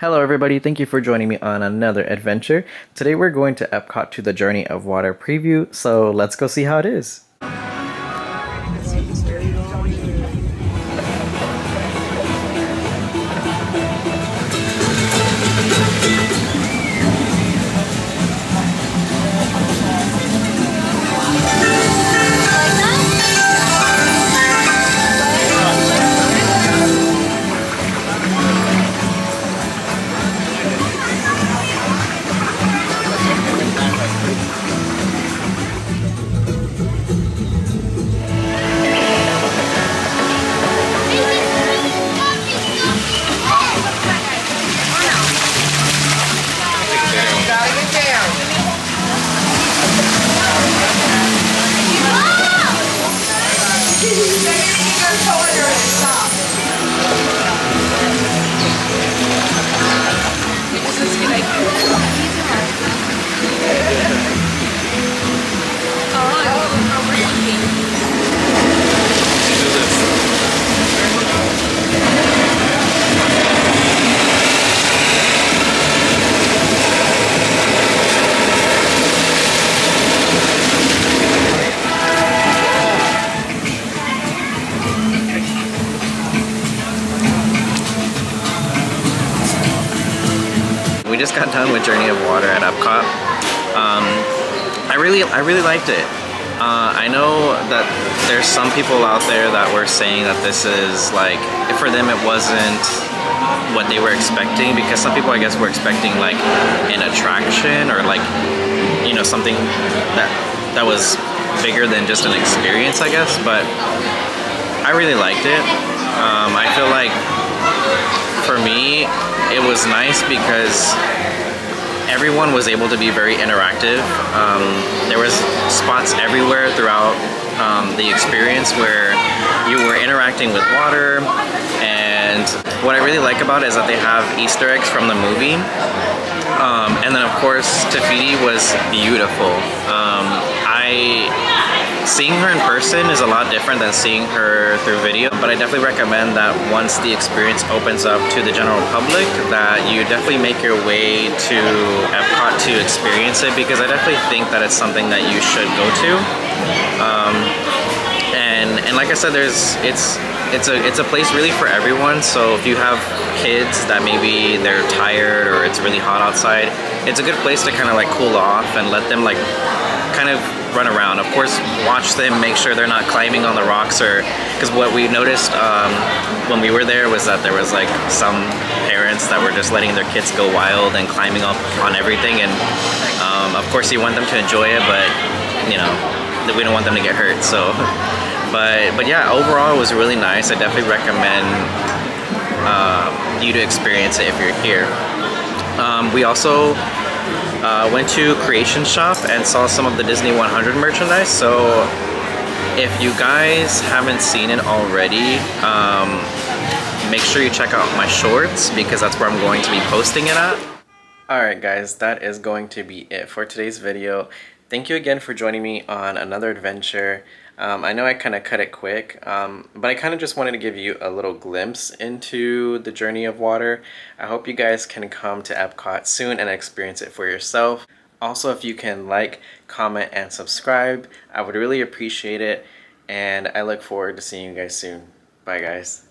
Hello everybody, thank you for joining me on another adventure. Today we're going to Epcot to the Journey of Water preview, so let's go see how it is. We just got done with Journey of Water at Epcot. I really liked it. I know that there's some people out there that were saying that this is like, for them it wasn't what they were expecting, because some people I guess were expecting like an attraction or like, you know, something that was bigger than just an experience, I guess. But I really liked it. I feel like for me it was nice because everyone was able to be very interactive. There was spots everywhere throughout the experience where you were interacting with water, and what I really like about it is that they have Easter eggs from the movie. And then of course Tafiti was beautiful. Seeing her in person is a lot different than seeing her through video, but I definitely recommend that once the experience opens up to the general public, that you definitely make your way to Epcot to experience it, because I definitely think that it's something that you should go to. And like I said, it's a place really for everyone. So if you have kids that maybe they're tired or it's really hot outside, it's a good place to kind of like cool off and let them like kind of run around. Of course, watch them, make sure they're not climbing on the rocks, or because what we noticed when we were there was that there was like some parents that were just letting their kids go wild and climbing up on everything, and of course you want them to enjoy it, but you know, we don't want them to get hurt. So but yeah, overall it was really nice. I definitely recommend you to experience it if you're here. We also went to Creation Shop and saw some of the Disney 100 merchandise. So if you guys haven't seen it already, make sure you check out my shorts, because that's where I'm going to be posting it at. Alright guys, that is going to be it for today's video. Thank you again for joining me on another adventure. I know I kind of cut it quick, but I kind of just wanted to give you a little glimpse into the Journey of Water. I hope you guys can come to Epcot soon and experience it for yourself. Also, if you can like, comment, and subscribe, I would really appreciate it, and I look forward to seeing you guys soon. Bye guys.